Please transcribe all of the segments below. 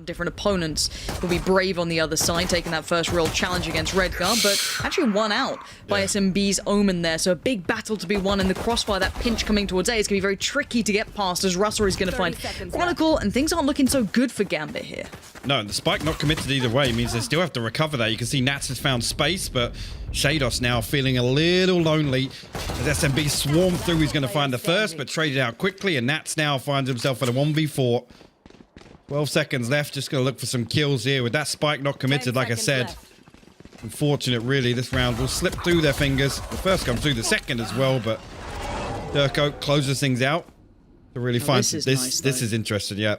Different opponents will be Brave on the other side, taking that first real challenge against Redgar, but actually won out by SMB's Omen there. So a big battle to be won in the crossfire. That pinch coming towards A is going to be very tricky to get past, as Russell is going to find Chronicle, and things aren't looking so good for Gambit here. No, the spike not committed either way means they still have to recover that. You can see Nats has found space, but SHROUD now feeling a little lonely. As SMB swarmed through, he's going to find the first, but traded out quickly, and Nats now finds himself at a 1v4. 12 seconds left, just going to look for some kills here. With that spike not committed, like I said, unfortunate really, this round will slip through their fingers. The first comes through, the second as well, but Durko closes things out to really find this. This is interesting, yeah.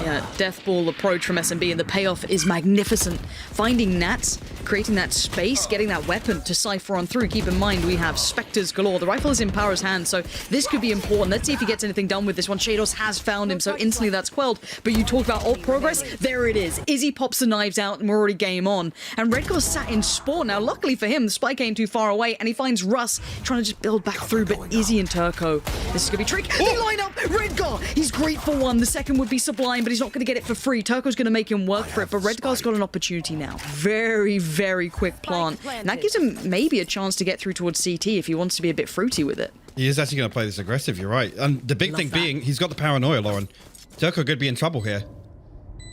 Yeah, death ball approach from SMB, and the payoff is magnificent. Finding Nats, creating that space, getting that weapon to cypher on through. Keep in mind, we have Spectres galore. The rifle is in Power's hand, so this could be important. Let's see if he gets anything done with this one. SHROUD has found him, so instantly that's quelled. But you talk about ult progress, there it is. Izzy pops the knives out, and we're already game on. And Redgar's sat in spawn. Now, luckily for him, the spike ain't too far away, and he finds Russ trying to just build back through, but Izzy and Turco, this is going to be tricky. They line up! Redgar! He's great for one. The second would be Sublime, but he's not going to get it for free. Turco's going to make him work for it, but Redgar's got an opportunity now. Very, very quick plant. And that gives him maybe a chance to get through towards CT if he wants to be a bit fruity with it. He is actually going to play this aggressive, you're right. And the big thing being, he's got the paranoia, Lauren. Turco could be in trouble here.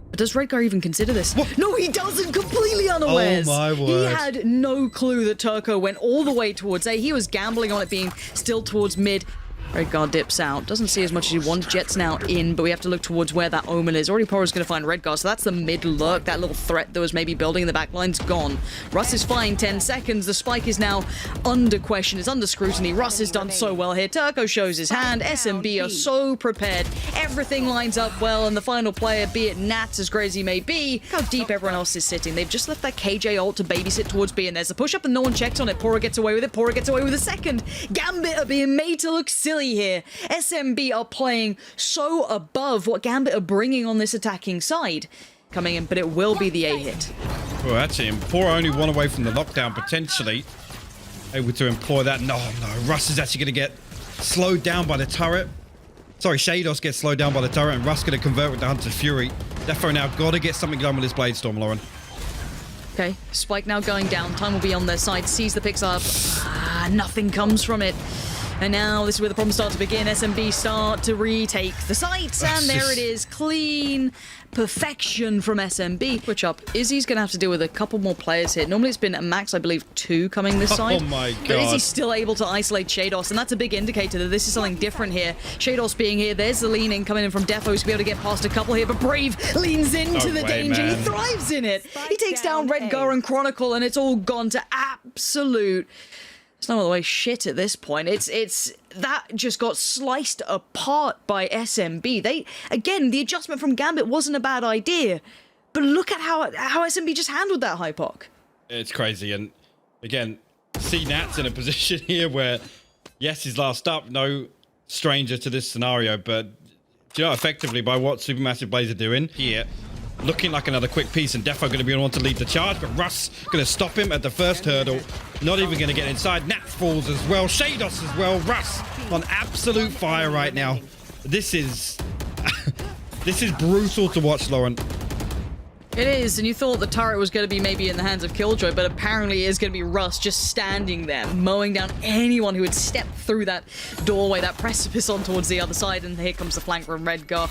But does Redgar even consider this? What? No, he doesn't. Completely unawares. Oh my word. He had no clue that Turco went all the way towards A. He was gambling on it being still towards mid. Redgar dips out. Doesn't see as much as he wants. Jet's now in, but we have to look towards where that Omen is. Already Power's going to find Redgar, so that's the mid lurk. That little threat that was maybe building in the back line's gone. Russ is fine. 10 seconds. The spike is now under question. It's under scrutiny. Russ has done so well here. Turco shows his hand. SMB are so prepared. Everything lines up well, and the final player, be it Nats, as great as he may be, look how deep everyone else is sitting. They've just left that KJ ult to babysit towards B, and there's a push-up, and no one checks on it. Pora gets away with it. Pora gets away with a second. Gambit are being made to look silly here. SMB are playing so above what Gambit are bringing on this attacking side. Coming in, but it will be the A hit. Well, that's him. Pora only one away from the lockdown, potentially. Able to employ that. No. Russ is actually going to get slowed down by the turret. Sorry, SHROUD gets slowed down by the turret, and Russ going to convert with the Hunter's Fury. Defo now got to get something done with his Blade Storm, Lauren. Okay, spike now going down. Time will be on their side. Sees the picks up. Nothing comes from it. And now this is where the problems start to begin. SMB start to retake the sites, and there it is. Clean perfection from SMB. Switch up. Izzy's going to have to deal with a couple more players here. Normally it's been a max, I believe, 2 coming this side. Oh my god. But Izzy's still able to isolate SHROUD, and that's a big indicator that this is something different here. SHROUD being here. There's the leaning coming in from Defo to be able to get past a couple here, but Brave leans into the danger. Man. He thrives in it. He takes down Redgar and Chronicle, and it's all gone to absolute... It's no other way shit at this point. It's that just got sliced apart by SMB. Again, the adjustment from Gambit wasn't a bad idea, but look at how SMB just handled that hypoc. It's crazy, and again, see Nats in a position here where, yes, he's last up, no stranger to this scenario, but do you know, effectively by what Supermassive Blades are doing here, looking like another quick piece, and Defo going to be the one to lead the charge, but Russ going to stop him at the first hurdle. Not even going to get inside. Nats falls as well. SHROUD as well. Russ on absolute fire right now. This is... this is brutal to watch, Lauren. It is, and you thought the turret was going to be maybe in the hands of Killjoy, but apparently it is going to be Russ just standing there, mowing down anyone who would step through that doorway, that precipice on towards the other side, and here comes the flank from Redgar,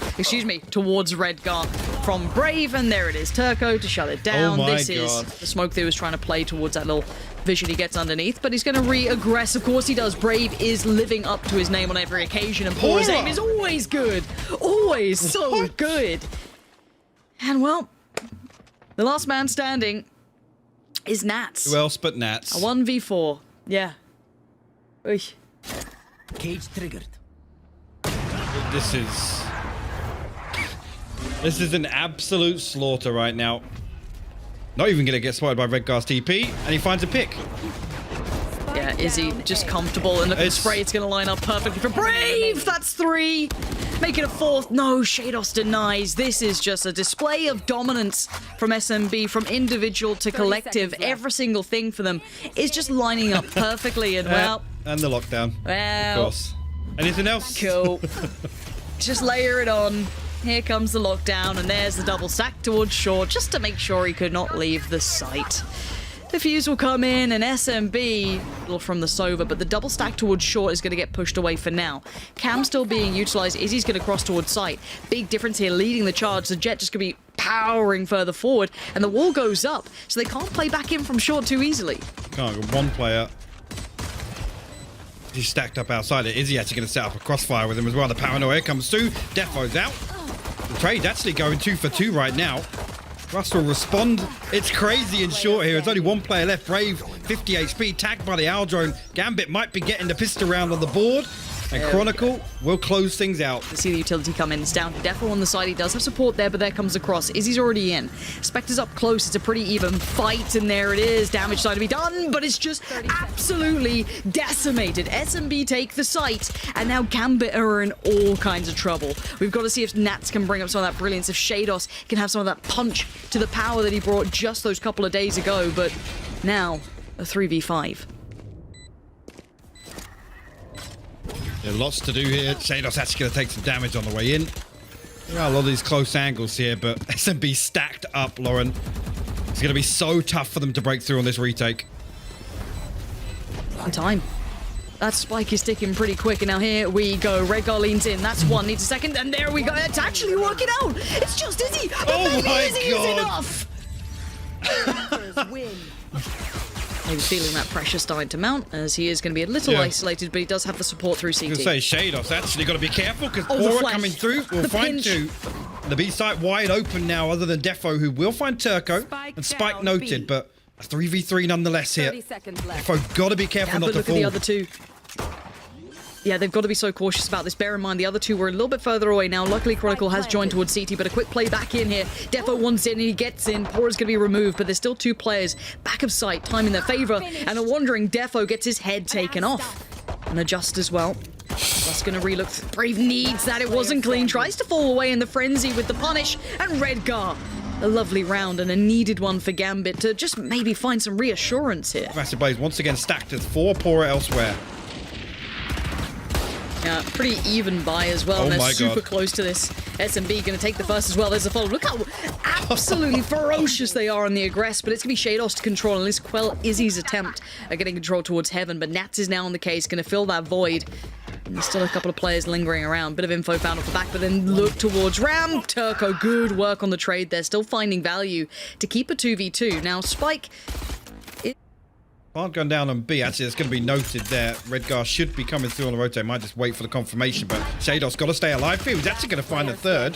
towards Redgar from Brave, and there it is, Turco to shut it down. Oh my this is God. the smoke that he was trying to play towards that little vision he gets underneath, but he's going to re-aggress. Of course he does. Brave is living up to his name on every occasion, and Pora's aim is always good. Always so good. And well... the last man standing is Nats. Who else but Nats? A 1v4. Yeah. Oy. Cage triggered. This is an absolute slaughter right now. Not even going to get spotted by Redgar's TP, and he finds a pick. Yeah, Izzy just comfortable, and look at the spray. It's going to line up perfectly for Brave. That's 3. Make it a 4th. No, SHROUD denies. This is just a display of dominance from SMB, from individual to collective. Every single thing for them is just lining up perfectly, and well... and the lockdown, well, of course. Anything else? Cool. Just layer it on. here comes the lockdown, and there's the double stack towards short, just to make sure he could not leave the site. Defuse will come in, and SMB, a little from the Sova, but the double stack towards short is going to get pushed away for now. Cam still being utilized. Izzy's going to cross towards site. Big difference here, leading the charge. The Jet just going to be powering further forward, and the wall goes up, so they can't play back in from short too easily. Can't go one player. He's stacked up outside it. Izzy actually going to set up a crossfire with him as well. The paranoia comes through. Defo's out. The trade's actually going 2 for 2 right now. Russ will respond. It's crazy in short here. There's only one player left. Brave, 50 HP, tagged by the owl drone. Gambit might be getting the pistol round on the board. And Chronicle will close things out. To see the utility come in. It's down to Defo on the side. He does have support there, but there comes the cross. Izzy's already in. Spectre's up close. It's a pretty even fight, and there it is. Damage side to be done, but it's just absolutely decimated. SMB take the site, and now Gambit are in all kinds of trouble. We've got to see if Nats can bring up some of that brilliance, if Shados can have some of that punch to the power that he brought just those couple of days ago, but now a 3v5. There are lots to do here. Shados actually going to take some damage on the way in. There are a lot of these close angles here, but SMB stacked up, Lauren. It's going to be so tough for them to break through on this retake. On time. That spike is sticking pretty quick, and now here we go. Redgar leans in. That's one. Needs a second, and there we go. It's actually working out. It's just Izzy. But Oh maybe my Izzy God. is enough. Maybe feeling that pressure starting to mount, as he is going to be a little isolated, but he does have the support through CT. I was going to say, Shados actually got to be careful, because Oh, the Aura flash. coming through will The find pinch. 2. The B site wide open now, other than Defo, who will find Turco. Spike And Spike down, noted, B. but a 3v3 nonetheless here. 30 seconds left. Defo got to be careful Yeah, not but to look fall. at the other two. Yeah, they've got to be so cautious about this. Bear in mind, the other two were a little bit further away now. Luckily, Chronicle has joined towards CT, but a quick play back in here. Defo wants in, and he gets in. Pora's going to be removed, but there's still 2 players back of sight, time in their favor, and a wandering Defo gets his head taken off. And adjust as well. That's going to relook. Brave needs that. It wasn't clean. Tries to fall away in the frenzy with the punish, and Redgar. A lovely round and a needed one for Gambit to just maybe find some reassurance here. Massive Blaze once again stacked as 4. Pora elsewhere. Yeah, pretty even buy as well. Oh They're my super God. close to this. SMB going to take the first as well. There's a follow. Look how absolutely ferocious they are on the aggress, but it's going to be Shados to control and at least quell Izzy's attempt at getting control towards Heaven. But Nats is now on the case, going to fill that void. And there's still a couple of players lingering around. Bit of info found off the back, but then look towards Ram. Turco, good work on the trade there. Still finding value to keep a 2v2. Now, Spike... Can't go down on B. Actually, it's going to be noted there. Redgar should be coming through on the rotate. Might just wait for the confirmation, but Shados got to stay alive here. He's actually going to find a third.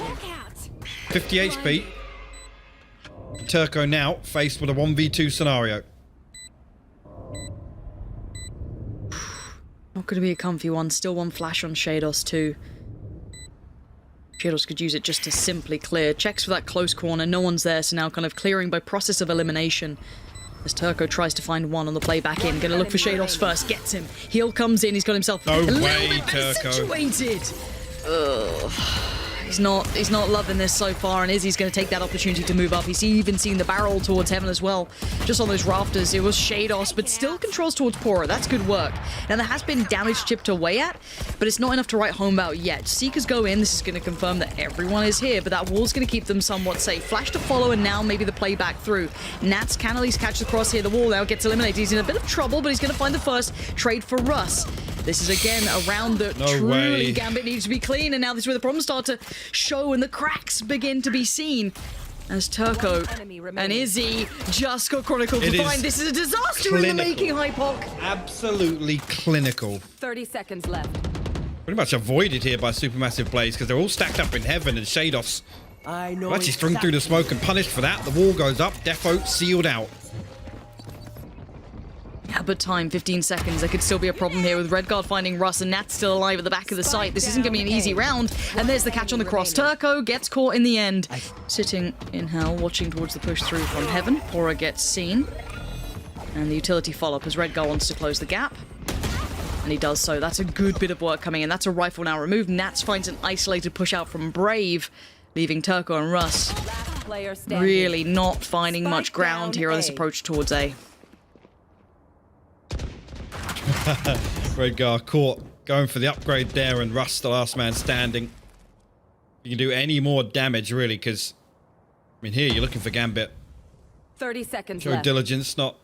50 HP. Turco now faced with a 1v2 scenario. Not going to be a comfy one. Still one flash on Shados too. Shados could use it just to simply clear. Checks for that close corner. No one's there, so now kind of clearing by process of elimination. As Turco tries to find one on the play back in. Gonna look for Shados first. Gets him. Heal comes in. He's got himself No a little way, bit better Turco. situated. Ugh. He's not loving this so far, and Izzy's going to take that opportunity to move up. He's even seen the barrel towards Heaven as well. Just on those rafters, it was Shados, but still controls towards Pora. That's good work. Now, there has been damage chipped away at, but it's not enough to write home about yet. Seekers go in. This is going to confirm that everyone is here, but that wall's going to keep them somewhat safe. Flash to follow, and now maybe the play back through. Nats can at least catch the cross here. The wall now gets eliminated. He's in a bit of trouble, but he's going to find the first trade for Russ. This is again a round that truly Gambit needs to be clean, and now this is where the problems start to show and the cracks begin to be seen. As Turco and Izzy just got Chronicle to find. This is a disaster in the making, Hypoc. Absolutely clinical. 30 seconds left. Pretty much avoided here by Supermassive Blaze because they're all stacked up in Heaven, and Shados actually strung through the smoke and punished for that. The wall goes up. Defo sealed out. Yeah, but time, 15 seconds. There could still be a problem here with Redguard finding Russ, and Nat's still alive at the back of the site. This isn't going to be an easy round. And there's the catch on the cross. Turco gets caught in the end. Sitting in hell, watching towards the push through from Heaven. Pora gets seen. And the utility follow-up as Redguard wants to close the gap. And he does so. That's a good bit of work coming in. That's a rifle now removed. Nats finds an isolated push out from Brave, leaving Turco and Russ really not finding much ground here on this approach towards A. Redgar caught going for the upgrade there, and Russ the last man standing. you can do any more damage, really, because, I mean, here you're looking for Gambit. 30 seconds Show left. diligence, not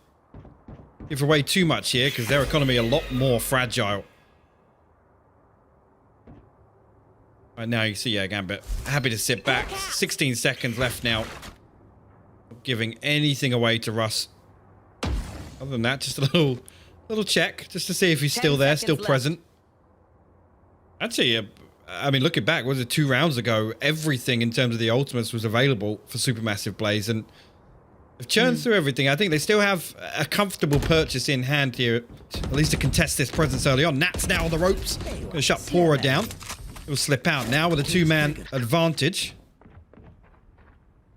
give away too much here, because their economy a lot more fragile. Right now, you see, yeah, Gambit happy to sit back. 16 seconds left now. Not giving anything away to Russ. Other than that, just a little check, just to see if he's still there, still present. Actually, I mean, looking back, was it 2 rounds ago? Everything in terms of the ultimates was available for Supermassive Blaze, and they've churned through everything. I think they still have a comfortable purchase in hand here, at least to contest this presence early on. Nat's now on the ropes. Going to shut Pora down. He'll slip out now with a 2-man advantage.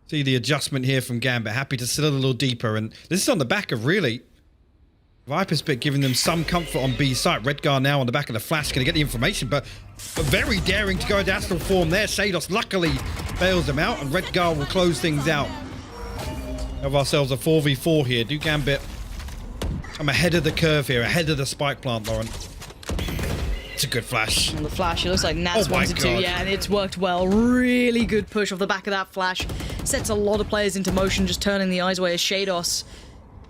See the adjustment here from Gambit. Happy to sit a little deeper, and this is on the back of really Viper's Pit giving them some comfort on B site. Redgar now on the back of the flash, going to get the information, but very daring to go into astral form there. Shados luckily bails him out, and Redgar will close things out. Have ourselves a 4v4 here. Do Gambit come ahead of the curve here, ahead of the spike plant, Lauren? It's a good flash. On the flash, it looks like Nats wanted to, God. yeah, and it's worked well. Really good push off the back of that flash. Sets a lot of players into motion, just turning the eyes away as Shados.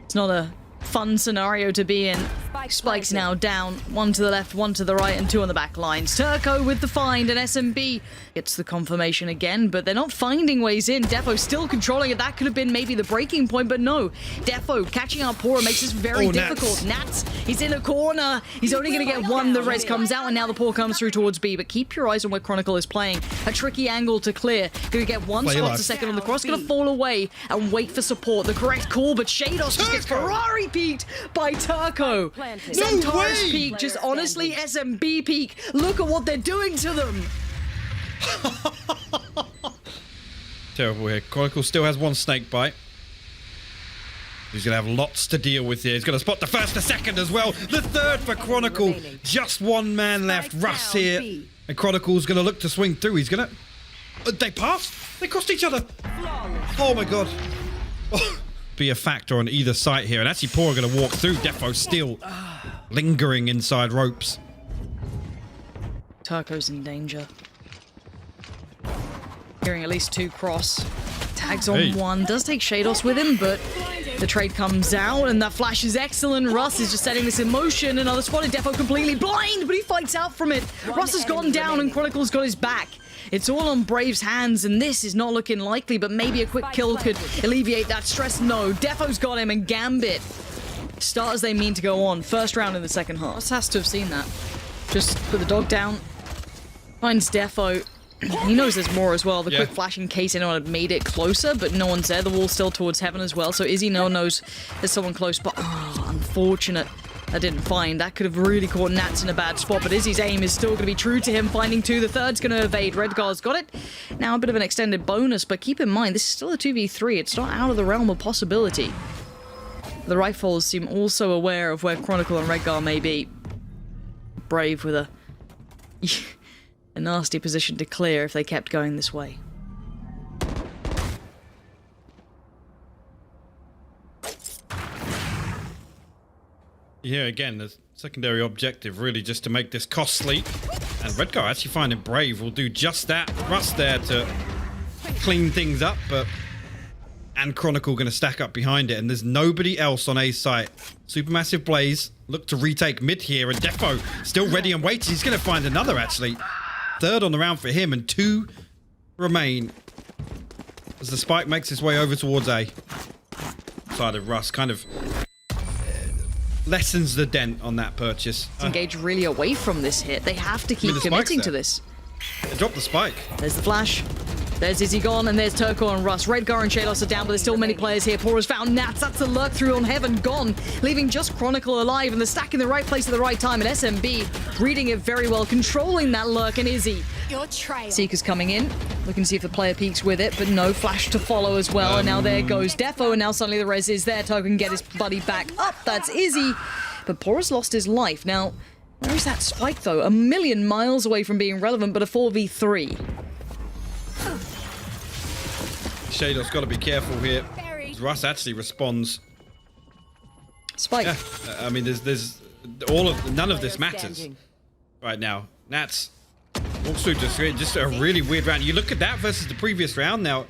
It's not a fun scenario to be in. Spike's now down. 1 to the left, 1 to the right, and 2 on the back lines. Turco with the find, and SMB gets the confirmation again, but they're not finding ways in. Defo still controlling it. That could have been maybe the breaking point, but no. Defo catching out Pora makes this very difficult. Nats, he's in a corner. He's only going to get 1. The res comes out, and now the Pora comes through towards B, but keep your eyes on where Chronicle is playing. A tricky angle to clear. Going to get 1 spot a second on the cross. Going to fall away and wait for support. The correct call, but Shados just gets Ferrari peeked by Turco. Centaurus peak, just honestly SMB peak. Look at what they're doing to them. Terrible here. Chronicle still has 1 snake bite. He's going to have lots to deal with here. He's going to spot the first, the second as well. The third for Chronicle. Just 1 man left. Russ here. And Chronicle's going to look to swing through. He's going to... They passed? They crossed each other. Oh my god. Be a factor on either side here. And actually, Pora going to walk through. Defo still lingering inside ropes. Turco's in danger. Hearing at least 2 cross. Tags on 1. Does take Shados with him, but the trade comes out, and that flash is excellent. Russ is just setting this in motion. Another spotted. Defo completely blind, but he fights out from it. Russ has gone down, and Chronicle's got his back. It's all on Brave's hands, and this is not looking likely, but maybe a quick kill could alleviate that stress. No, Defo's got him, and Gambit start as they mean to go on. First round in the second half. Russ has to have seen that. Just put the dog down. Finds Defo. He knows there's more as well. The quick flash in case anyone had made it closer, but no one's there. The wall's still towards heaven as well, so Izzy now knows there's someone close, but unfortunate. I didn't find. That could have really caught Nats in a bad spot, but Izzy's aim is still going to be true to him, finding 2. The third's going to evade. Redgar's got it. Now a bit of an extended bonus, but keep in mind, this is still a 2v3. It's not out of the realm of possibility. The Rifles seem also aware of where Chronicle and Redgar may be. Brave with a nasty position to clear if they kept going this way. Yeah, again, the secondary objective really just to make this costly. And Redgar actually finding Brave will do just that. Russ there to clean things up, but... And Chronicle going to stack up behind it, and there's nobody else on A site. Supermassive Blaze look to retake mid here, and Defo still ready and waiting. He's going to find another, actually. 3rd on the round for him, and 2 remain as the spike makes its way over towards A. Side of Russ kind of lessens the dent on that purchase. Engage really away from this hit. They have to keep committing to this. They dropped the spike. There's the flash. There's Izzy gone, and there's Turco and Russ. Redgar and Shados are down, but there's still many players here. Pora's found Nats. That's the lurk through on Heaven gone, leaving just Chronicle alive, and the stack in the right place at the right time. And SMB reading it very well, controlling that lurk, and Izzy. Seeker's coming in, looking to see if the player peeks with it, but no flash to follow as well. And now there goes Defo, and now suddenly the res is there. Turco can get his buddy back up. That's Izzy. But Pora's lost his life. Now, where is that spike, though? A million miles away from being relevant, but a 4v3. Shado's got to be careful here. Russ actually responds. Spike. Yeah, I mean, there's none of this matters right now. Nats Walks through just a really weird round. You look at that versus the previous round now.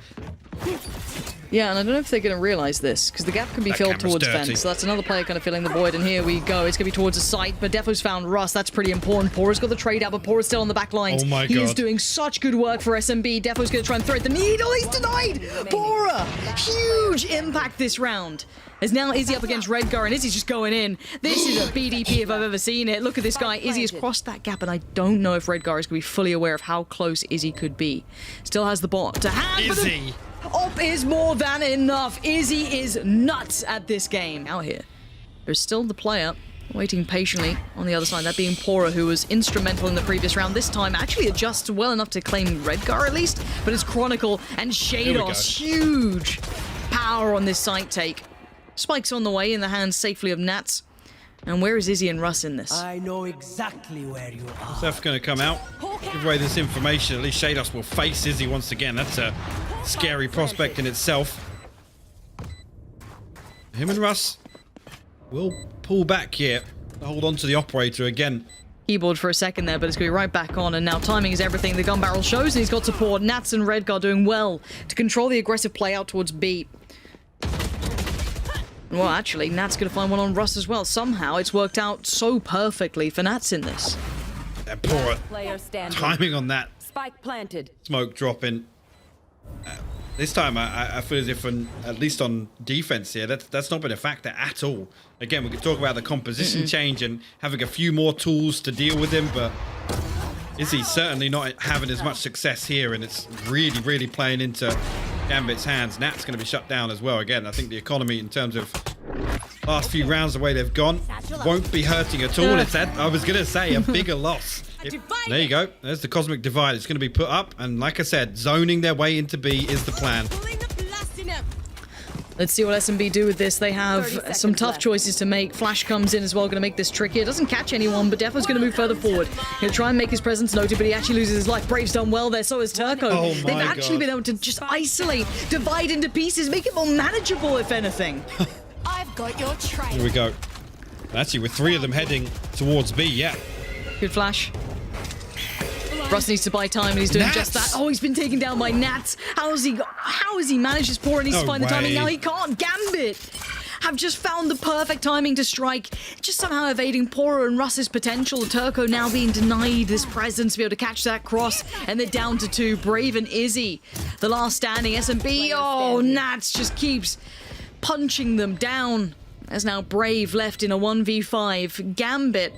Yeah, and I don't know if they're going to realize this, because the gap can be That filled camera's towards dirty. fence. So that's another player kind of filling the void, and here we go. It's going to be towards the site, but Defo's found Russ. That's pretty important. Pora's got the trade out, but Pora's still on the back lines. Oh my He is God. doing such good work for SMB. Defo's going to try and thread the needle. He's denied! Pora! Huge impact this round. As now Izzy up against Redgar, and Izzy's just going in. This is a BDP if I've ever seen it. Look at this guy. Izzy has crossed that gap, and I don't know if Redgar is going to be fully aware of how close Izzy could be. Still has the bot to hand. but the Izzy. Op is more than enough. Izzy is nuts at this game. Out here, there's still the player waiting patiently on the other side, that being Pora, who was instrumental in the previous round. This time actually adjusts well enough to claim Redgar at least, but it's Chronicle and Shados. Huge power on this site take. Spike's on the way in the hands safely of Nats. And where is Izzy and Russ in this? I know exactly where you are. Seth's going to come out, give away this information. At least Shados will face Izzy once again. That's a scary prospect in itself. Him and Russ will pull back here. Hold on to the operator again. Keyboard for a second there, but it's going to be right back on, and now timing is everything. The gun barrel shows, and he's got support. Nats and Redgar doing well to control the aggressive play out towards B. Well, actually, Nat's going to find one on Russ as well. Somehow, it's worked out so perfectly for Nats in this. That poor Player standing. timing on that Spike planted. smoke dropping. This time, I feel as if, at least on defense here, that's not been a factor at all. Again, we could talk about the composition change and having a few more tools to deal with him, but Izzy's certainly not having as much success here, and it's really, really playing into Gambit's hands. Nat's going to be shut down as well. Again, I think the economy in terms of last few rounds, the way they've gone, won't be hurting at all. It's, I was going to say, a bigger loss. There you go. There's the Cosmic Divide. It's going to be put up, and like I said, zoning their way into B is the plan. Let's see what SMB do with this. They have some tough choices to make. Flash comes in as well, going to make this trickier. Doesn't catch anyone, but Defo's going to move further forward. He'll try and make his presence noted, but he actually loses his life. Brave's done well there, so has Turco. Oh They've my actually God. been able to just isolate, divide into pieces, make it more manageable, if anything. I've got your trail. Here we go. Actually, with three of them heading towards B, yeah. Good flash. Russ needs to buy time, and he's doing Nats. just that. Oh, he's been taken down by Nats. How has he managed this poor? And needs to No find the timing. way. Now he can't. Gambit have just found the perfect timing to strike, just somehow evading Pora and Russ's potential. Turco now being denied this presence to be able to catch that cross, and they're down to two. Brave and Izzy, the last standing. SMB, oh, Nats just keeps punching them down. There's now Brave left in a 1v5. Gambit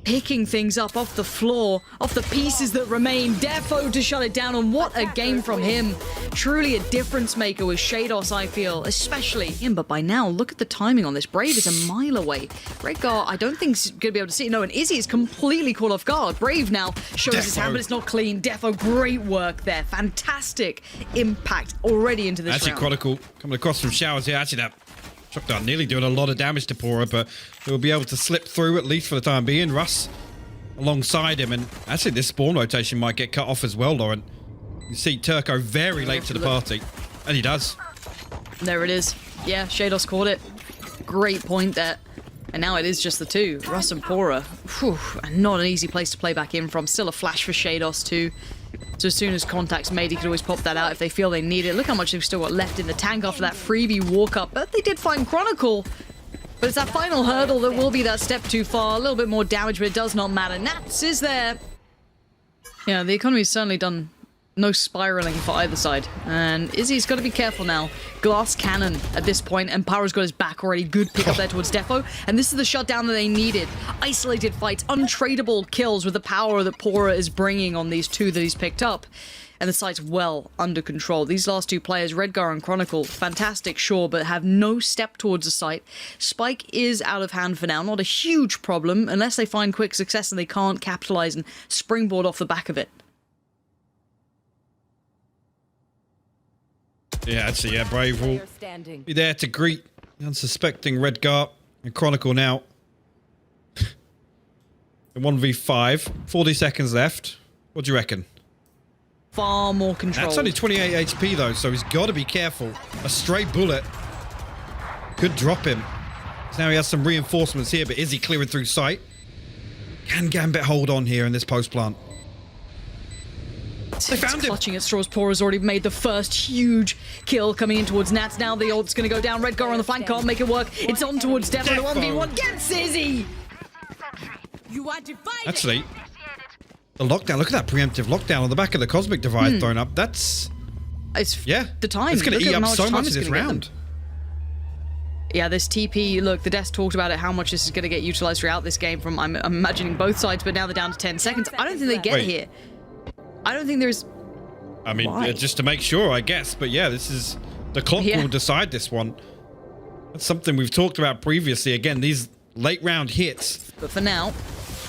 picking things up off the floor, off the pieces that remain. Defo to shut it down, and what a game from him. Truly a difference maker with Shados, I feel, especially him. But by now, look at the timing on this. Brave is a mile away. Redgar, I don't think he's going to be able to see it. No, and Izzy is completely caught off guard. Brave now shows his hand, but it's not clean. Defo, great work there. Fantastic impact already into this Actually, round. Chronicle coming across from showers here. Actually, that shotgun nearly doing a lot of damage to Pora, but he'll be able to slip through at least for the time being. Russ alongside him, and actually this spawn rotation might get cut off as well, Lauren. You see Turco very late to the party, and he does. There it is. Yeah, Shados caught it. Great point there. And now it is just the two. Russ and Pora. Whew, not an easy place to play back in from. Still a flash for Shados too. So as soon as contact's made, he could always pop that out if they feel they need it. Look how much they've still got left in the tank after that freebie walk-up. But they did find Chronicle. But it's that final hurdle that will be that step too far. A little bit more damage, but it does not matter. Nats is there. Yeah, the economy's certainly done no spiraling for either side. And Izzy's got to be careful now. Glass cannon at this point, and Power's got his back already. Good pick up there towards Defo. And this is the shutdown that they needed. Isolated fights, untradeable kills with the power that Pora is bringing on these two that he's picked up. And the site's well under control. These last two players, Redgar and Chronicle, fantastic, sure, but have no step towards the site. Spike is out of hand for now. Not a huge problem, unless they find quick success and they can't capitalize and springboard off the back of it. Yeah, actually, yeah, Brave will Player standing. be there to greet the unsuspecting Redgar and Chronicle now. In 1v5, 40 seconds left. What do you reckon? Far more control. That's only 28 HP though, so he's got to be careful. A stray bullet could drop him. So now he has some reinforcements here, but is he clearing through sight? Can Gambit hold on here in this post plant? They found him. Clutching at straws. Poor has already made the first huge kill coming in towards Nats. Now the ult's going to go down. Redgar on the flank can't make it work. It's on towards Defo. The 1v1 gets Izzy. You are divided. Actually, the lockdown. Look at that preemptive lockdown on the back of the Cosmic device thrown up. That's It's the time. It's going to Look eat at up how so time much it's of this gonna get them. round. Yeah, this TP, look, the desk talked about it, how much this is going to get utilized throughout this game from, I'm imagining both sides, but now they're down to 10 seconds. I don't think they get Wait. here. I don't think there's... I mean, Why? just to make sure, I guess. But yeah, this is the clock will decide this one. That's something we've talked about previously. Again, these late round hits. But for now,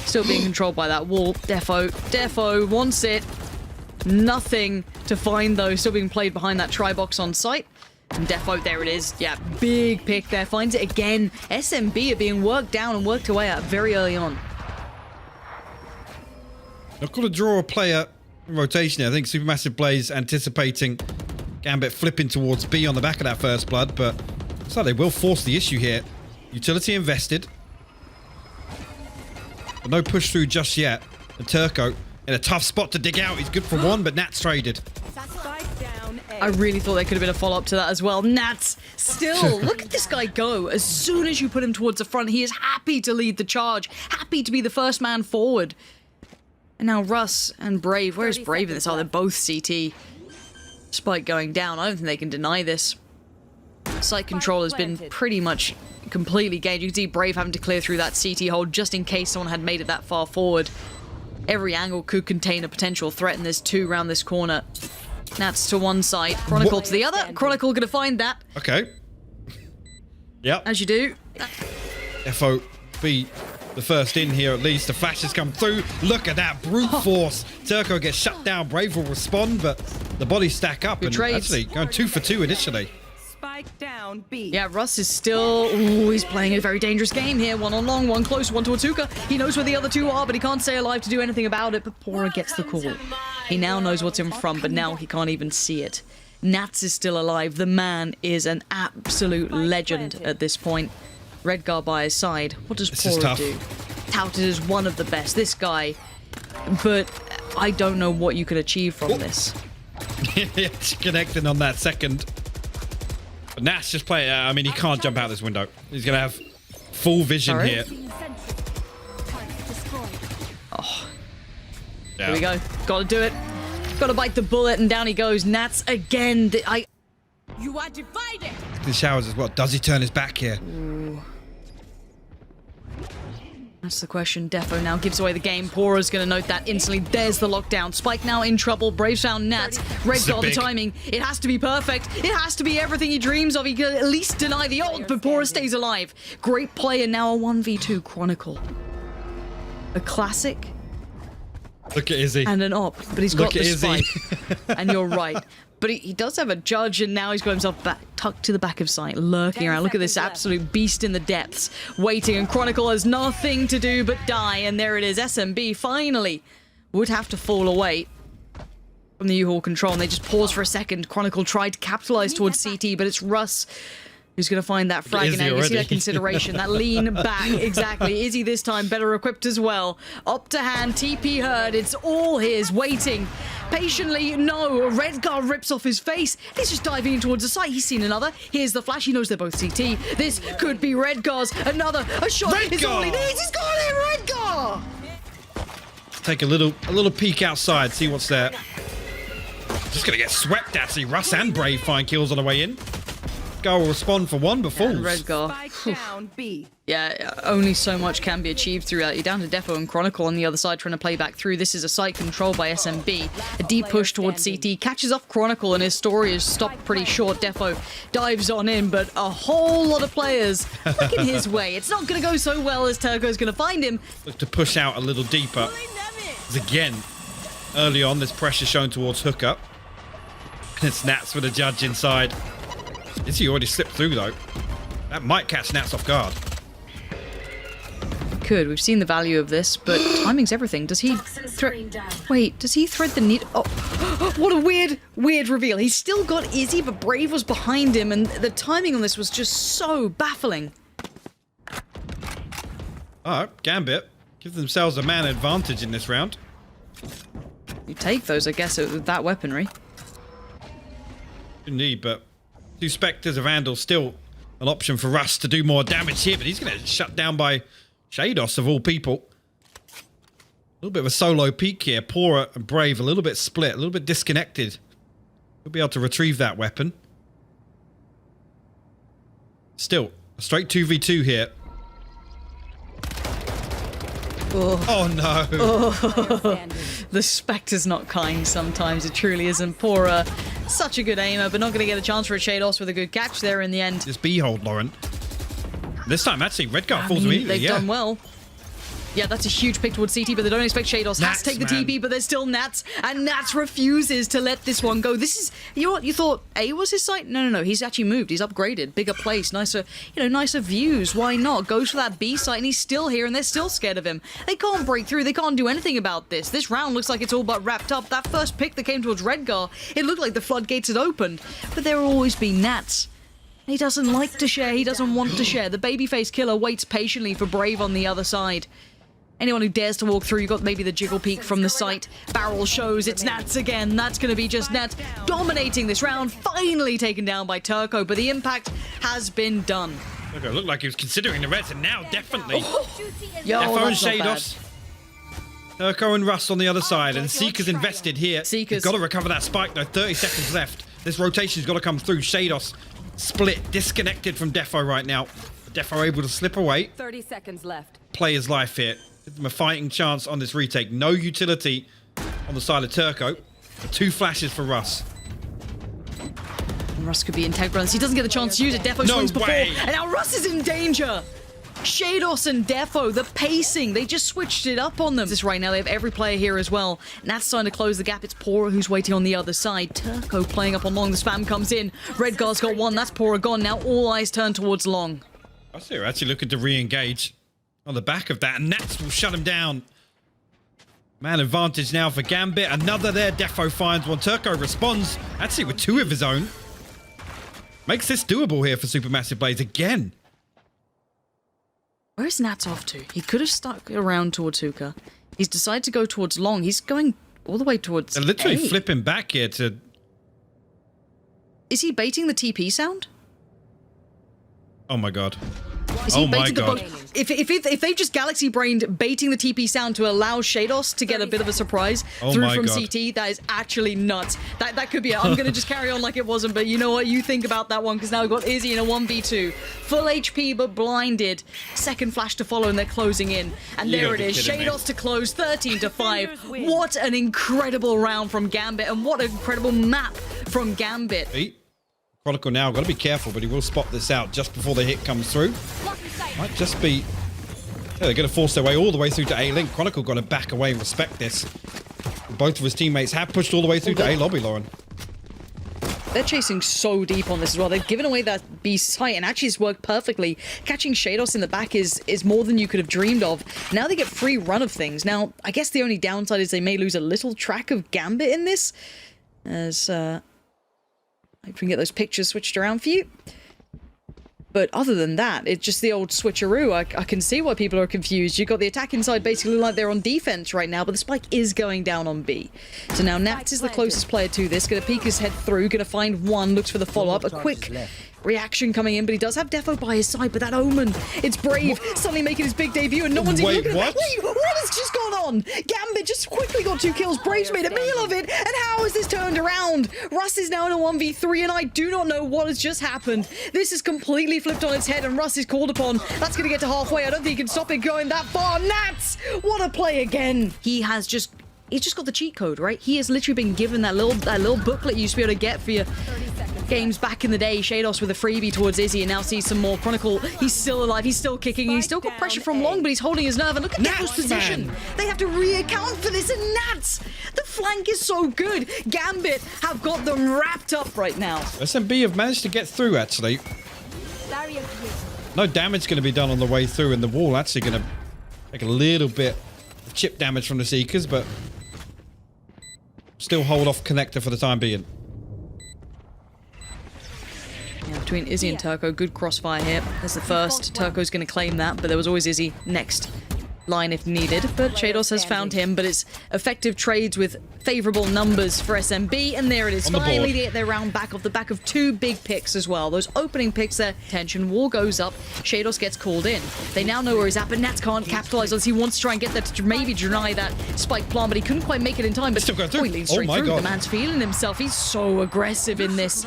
still being controlled by that wall. Defo wants it. Nothing to find, though. Still being played behind that tri-box on site. And Defo, there it is. Yeah, big pick there. Finds it again. SMB are being worked down and worked away at very early on. Not going to draw a player in rotation here. I think Supermassive plays anticipating Gambit flipping towards B on the back of that first blood, but looks like they will force the issue here. Utility invested. But no push through just yet. And Turco in a tough spot to dig out. He's good for one, but Nat's traded. Spike down A. I really thought there could have been a follow-up to that as well. Nats, still, look at this guy go. As soon as you put him towards the front, he is happy to lead the charge, happy to be the first man forward. And now Russ and Brave, where's Brave in this? Oh, they're both CT. Spike going down, I don't think they can deny this. Site control has been pretty much completely gained. You can see Brave having to clear through that CT hold just in case someone had made it that far forward. Every angle could contain a potential threat, and there's two around this corner. Nats to one side, Chronicle to the other. Chronicle gonna find that, Okay. Yep. as you do. FO be the first in here at least. The flashes come through. Look at that brute force. Turco gets shut down. Brave will respond, but the bodies stack up. Good And trades. actually going 2 for 2 initially. Spike down B. Yeah, Russ is still... Ooh, he's playing a very dangerous game here. One on long, one close, one towards Hookah. He knows where the other two are, but he can't stay alive to do anything about it. But Pora gets the call. He now knows what's in front, but now he can't even see it. Nats is still alive. The man is an absolute legend at this point. Redgar by his side. What does This is Pora tough. do? Touted as one of the best. This guy. But I don't know what you could achieve from this. Connecting on that second. But Nat's just playing. I mean, he can't jump out this window. He's going to have full vision Sorry? here. Yeah. Here we go. Gotta do it. Gotta bite the bullet, and down he goes. Nats again. You are divided. The showers as well. Does he turn his back here? That's the question. Defo now gives away the game. Pora's going to note that instantly. There's the lockdown. Spike now in trouble. Brave found Nats. Redgar the big- timing. It has to be perfect. It has to be everything he dreams of. He can at least deny the ult, but Pora stays alive. Great play, and now a 1v2 Chronicle. A classic Look at Izzy. and an op, but he's got Look at the Izzy. spike. And you're right. But he does have a judge, and now he's got himself back, tucked to the back of sight, lurking around. Look at this absolute beast in the depths, waiting, and Chronicle has nothing to do but die, and there it is. SMB finally would have to fall away from the U-Haul control, and they just pause for a second. Chronicle tried to capitalize towards CT, but it's Russ who's going to find that frag. Izzy Now you can see already. that consideration, that lean back. Exactly. Izzy this time better equipped as well. Up to hand, TP heard. It's all his, waiting patiently. No, Redgar rips off his face. He's just diving in towards the site. He's seen another. Here's the flash. He knows they're both CT. This could be Redgar's. Another. A shot is all he Redgar! needs. He's got it, Redgar! Take a little peek outside, see what's there. Just going to get swept, actually. Russ and Brave find kills on the way in. Redgar will respond for one, but falls. Redgar. Spike down B. Yeah, only so much can be achieved through that. You're down to Defo and Chronicle on the other side trying to play back through. This is a site controlled by SMB. A deep push towards CT. Catches off Chronicle and his story is stopped pretty short. Defo dives on in, but a whole lot of players looking his way. It's not going to go so well as Turco's going to find him. Look to push out a little deeper. As again, early on, this pressure shown towards Hookup. And it's Nats with a judge inside. Is he already slipped through, though? That might catch Nats off guard. Could. We've seen the value of this, but timing's everything. Does he Wait, does he thread the needle? Oh, what a weird reveal. He's still got Izzy, but Brave was behind him, and the timing on this was just so baffling. All right, Gambit give themselves a man advantage in this round. You take those, I guess, with that weaponry. Indeed, but 2 Spectres of Vandal still an option for Russ to do more damage here, but he's going to get shut down by Shados of all people. A little bit of a solo peak here. Pora and Brave a little bit split, a little bit disconnected. He'll be able to retrieve that weapon. Still, a straight 2v2 here. Oh no. Oh. The Spectre's not kind sometimes. It truly isn't. Pora, such a good aimer, but not going to get a chance for a Shados with a good catch there in the end. This B hold, Lauren. This time, actually, Redguard falls immediately. They've done well. Yeah, that's a huge pick towards CT, but they don't expect Shados. Has to take the TP, but there's still Nats, and Nats refuses to let this one go. This is, you know what, you thought A was his site? No, he's actually moved. He's upgraded. Bigger place, nicer, nicer views. Why not? Goes for that B site, and he's still here, and they're still scared of him. They can't break through. They can't do anything about this. This round looks like it's all but wrapped up. That first pick that came towards Redgar, it looked like the floodgates had opened, but there will always be Nats. He doesn't like to share. He doesn't want to share. The babyface killer waits patiently for Brave on the other side. Anyone who dares to walk through, you got maybe the jiggle peek from the site. Barrel shows it's Nats again. That's going to be just Nats dominating this round. Finally taken down by Turco, but the impact has been done. Look, it looked like he was considering the reds, and now definitely. Yo, Defo and that's not bad. Shados. Turco and Russ on the other side, and Seeker's invested here. Seeker's got to recover that spike though. 30 seconds left. This rotation's got to come through. Shados split, disconnected from Defo right now. Defo able to slip away. 30 seconds left. Play his life here. Give them a fighting chance on this retake. No utility on the side of Turco. 2 flashes for Russ. And Russ could be integral. He doesn't get the chance to use it. Defo swings before. And now Russ is in danger. Shados and Defo, the pacing, they just switched it up on them. This right now, they have every player here as well. Nat's trying to close the gap. It's Pora who's waiting on the other side. Turco playing up on long. The spam comes in. Redgar's got one. That's Pora gone. Now all eyes turn towards long. I see they're actually looking to re-engage on the back of that, and Nats will shut him down. Man advantage now for Gambit. Another there. Defo finds one. Turco responds, actually with 2 of his own. Makes this doable here for Supermassive Blaze again. Where's Nats off to? He could have stuck around towards Hookah. He's decided to go towards long. He's going all the way towards They're literally A. flipping back here to... Is he baiting the TP sound? Oh my god. Is he Oh my baiting the god. If they've just galaxy brained baiting the TP sound to allow Shados to get a bit of a surprise Oh through my from god. CT, that is actually nuts. That could be it. I'm gonna just carry on like it wasn't, but you know what? You think about that one, because now we've got Izzy in a 1v2. Full HP but blinded. Second flash to follow, and they're closing in. And You there gotta it be is. kidding me. Shados to close 13 to 5. Defenders win. What an incredible round from Gambit, and what an incredible map from Gambit. Hey, Chronicle now, got to be careful, but he will spot this out just before the hit comes through. Might just be... Yeah, they're going to force their way all the way through to A-Link. Chronicle got to back away and respect this. Both of his teammates have pushed all the way through to A-Lobby, Lauren. They're chasing so deep on this as well. They've given away that B site, and actually it's worked perfectly. Catching Shados in the back is more than you could have dreamed of. Now they get free run of things. Now, I guess the only downside is they may lose a little track of Gambit in this. As, I hope we can get those pictures switched around for you. But other than that, it's just the old switcheroo. I can see why people are confused. You've got the attack inside basically like they're on defense right now, but the spike is going down on B. So now Nats is the closest player to this. Gonna peek his head through, gonna find one, looks for the follow-up. A quick reaction coming in, but he does have Defo by his side, but that Omen, it's Brave, suddenly making his big debut, and no one's even looking at what? Wait, what has just gone on? Gambit just quickly got 2 kills. Brave's made a meal of it, and how has this turned around? Russ is now in a 1v3, and I do not know what has just happened. This is completely flipped on its head, and Russ is called upon. That's going to get to halfway. I don't think he can stop it going that far. Nats! What a play again. He's just got the cheat code, right? He has literally been given that little booklet you used to be able to get for your games back in the day. Shados with a freebie towards Izzy, and now sees some more. Chronicle, he's still alive, he's still kicking, he's still got pressure from long, but he's holding his nerve, and look at Nats' position. They have to re-account for this, and Nats, the flank is so good. Gambit have got them wrapped up right now. SMB have managed to get through, actually. No damage going to be done on the way through, and the wall actually going to take a little bit of chip damage from the Seekers, but still hold off connector for the time being. Yeah, between Izzy and Turco, good crossfire here. There's the first. Turco's going to claim that, but there was always Izzy next. line if needed, but Shados has found him, but it's effective trades with favorable numbers for SMB, and there it is. On the board. Finally, they get their round back off the back of 2 big picks as well. Those opening picks there, tension, wall goes up, Shados gets called in. They now know where he's at, but Nats can't capitalize on this. He wants to try and get there to maybe deny that spike plant, but he couldn't quite make it in time. But Still going through. he leads Oh straight my through. God. The man's feeling himself. He's so aggressive in this.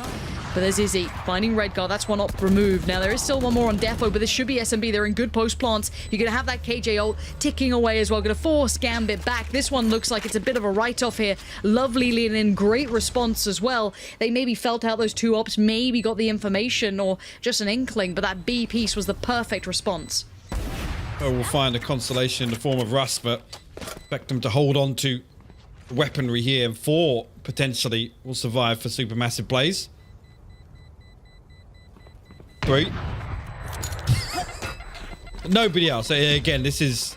But there's Izzy finding Redguard. That's one op removed. Now there is still one more on Defo, but this should be SMB. They're in good post plants. You're going to have that KJ ult ticking away as well. Going to force Gambit back. This one looks like it's a bit of a write-off here. Lovely lean in. Great response as well. They maybe felt out those 2 ops, maybe got the information or just an inkling, but that B piece was the perfect response. Oh, we'll find a consolation in the form of Rust, but expect them to hold on to weaponry here, and 4 potentially will survive for supermassive plays. 3. Nobody else. Again, this is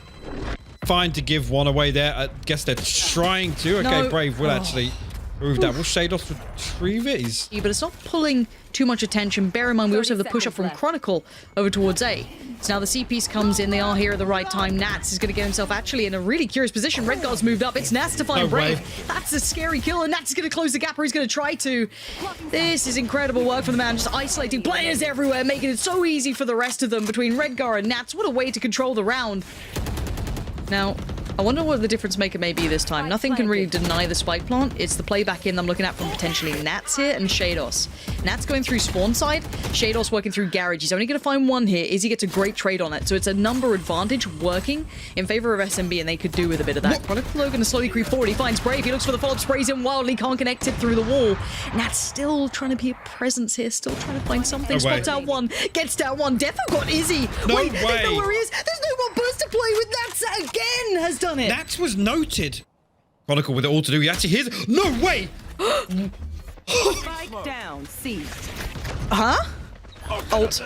fine to give one away there. I guess they're trying to. Okay, No. Brave will actually move that. Will Shados retrieve it? He's But it's not pulling too much attention. Bear in mind, we also have the push up from Chronicle over towards A. So now the C piece comes in. They are here at the right time. Nats is going to get himself actually in a really curious position. Redguard's moved up. It's Nats to find No Brave. way. That's a scary kill, and Nats is going to close the gap, or he's going to try to. This is incredible work from the man, just isolating players everywhere, making it so easy for the rest of them between Redguard and Nats. What a way to control the round. Now, I wonder what the difference maker may be this time. Nothing can really deny the spike plant. It's the play back in I'm looking at from potentially Nats here and Shados. Nats going through spawn side, Shados working through garage. He's only going to find one here. Izzy gets a great trade on it. So it's a number advantage working in favor of SMB, and they could do with a bit of that. Chronicle going to slowly creep forward. He finds Brave. He looks for the follow-up, sprays him wildly, can't connect it through the wall. Nats still trying to be a presence here, still trying to find something. No way. Spots out one, gets down one. Defo got Izzy. No Wait, way. they know where he is. There's no more burst to play with. Nats again has done it. Nats was noted. Chronicle with it all to do. He actually hears. No way. Spike down, C. Huh? Ult.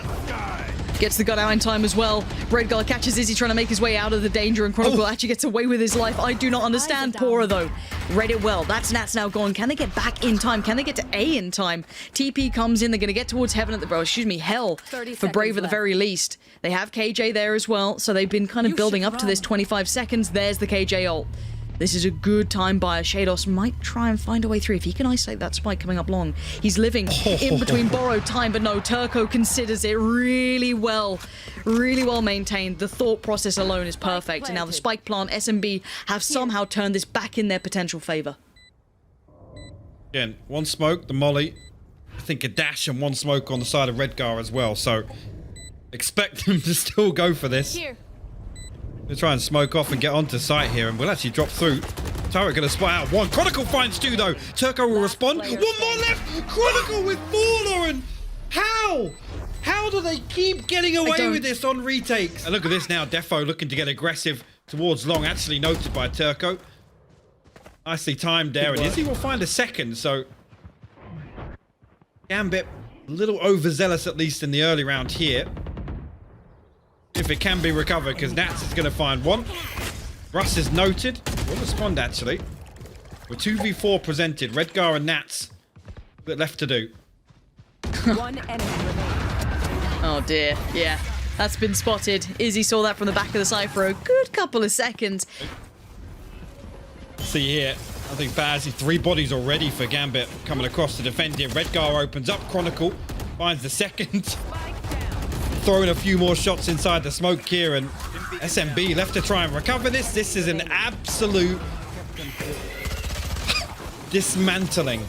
Gets the gun out in time as well. Redguard catches Izzy trying to make his way out of the danger, and Chronicle actually gets away with his life. I do not understand Pora, though. Read it well. That's Nats now gone. Can they get back in time? Can they get to A in time? TP comes in. They're going to get towards heaven at the... hell 30 for Brave seconds at the left. very least. They have KJ there as well, so they've been kind of building up to this 25 seconds. There's the KJ ult. This is a good time buyer. Shados might try and find a way through if he can isolate that spike coming up long. He's living in between borrowed time, but no, Turco considers it really well maintained. The thought process alone is perfect. And now the spike plant, SMB, have somehow turned this back in their potential favor. Again, one smoke, the molly. I think a dash and one smoke on the side of Redgar as well. So expect them to still go for this. Here. We'll try and smoke off and get onto site here, and we'll actually drop through. Turret gonna spot out one. Chronicle finds 2 though. Turco will respond. One more left. Chronicle with 4, Lauren. How? How do they keep getting away with this on retakes? And look at this now. Defo looking to get aggressive towards long. Actually noted by Turco. Nicely timed there, and Izzy will find a second. So Gambit a little overzealous, at least in the early round here. If it can be recovered, because Nats is going to find one. Russ is noted. Will respond, actually. With 2v4 presented. Redgar and Nats. A bit left to do. One enemy remaining. Oh dear, yeah. That's been spotted. Izzy saw that from the back of the site for a good couple of seconds. See here. I think Bazzy, 3 bodies already for Gambit coming across to defend here. Redgar opens up. Chronicle finds the second. Throwing a few more shots inside the smoke here, and SMB left to try and recover this. This is an absolute dismantling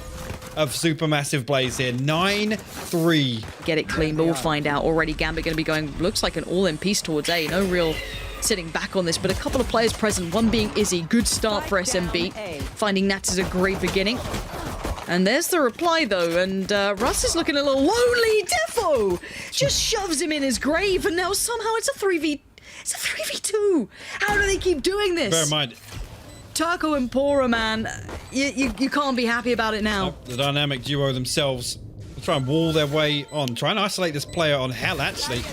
of Supermassive Blaze here. 9-3. Get it clean, but we'll find out. Already Gambit going to be going, looks like an all-in piece towards A. No real sitting back on this, but a couple of players present. One being Izzy. Good start for SMB. Finding Nats is a great beginning. And there's the reply, though, and Russ is looking a little lonely. Defo just shoves him in his grave, and now somehow it's a 3v2. How do they keep doing this? Bear in mind, Turco and Pora, man, you can't be happy about it now. the dynamic duo themselves will try and wall their way on. Try and isolate this player on hell, actually.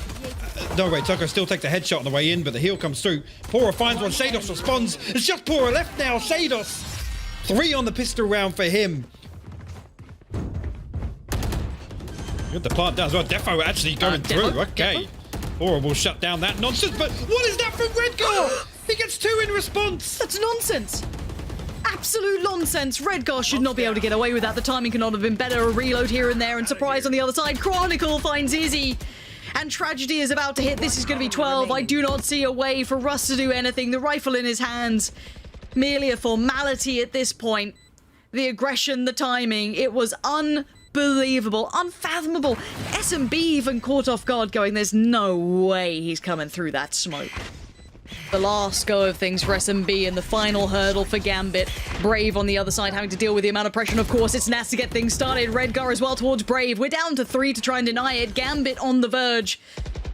No, wait, Turco still takes a headshot on the way in, but the heal comes through. Pora finds one. Shados responds. It's just Pora left now. Shados. 3 on the pistol round for him. Good, the plant down as well. Defo actually going through. Defo? Okay. Pora will shut down that nonsense, but what is that from Redgar? He gets 2 in response. That's nonsense. Absolute nonsense. Redgar should not be able to get away with that. The timing cannot have been better. A reload here and there, and surprise on the other side. Chronicle finds Izzy. And tragedy is about to hit. This is going to be 12. I do not see a way for Russ to do anything. The rifle in his hands. Merely a formality at this point. The aggression, the timing. It was unbelievable. Unfathomable. SMB even caught off guard going, there's no way he's coming through that smoke. The last go of things for SMB and the final hurdle for Gambit. Brave on the other side having to deal with the amount of pressure, and of course it's Nats to get things started. Redgar as well towards Brave. We're down to 3 to try and deny it. Gambit on the verge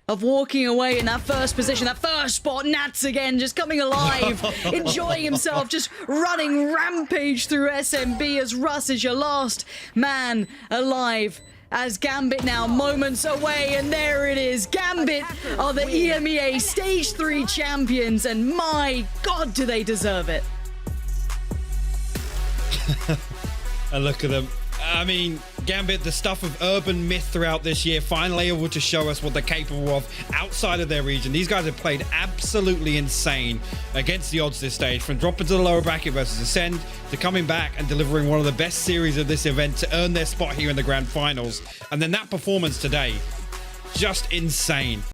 of walking away in that first position, that first spot. Nats again, just coming alive, enjoying himself, just running rampage through SMB as Russ is your last man alive. As Gambit now moments away, and there it is. Gambit are the EMEA Stage 3 champions, and my God, do they deserve it. And look at them. I mean, Gambit, the stuff of urban myth throughout this year, finally able to show us what they're capable of outside of their region. These guys have played absolutely insane against the odds this stage, from dropping to the lower bracket versus Ascend to coming back and delivering one of the best series of this event to earn their spot here in the grand finals. And then that performance today, just insane.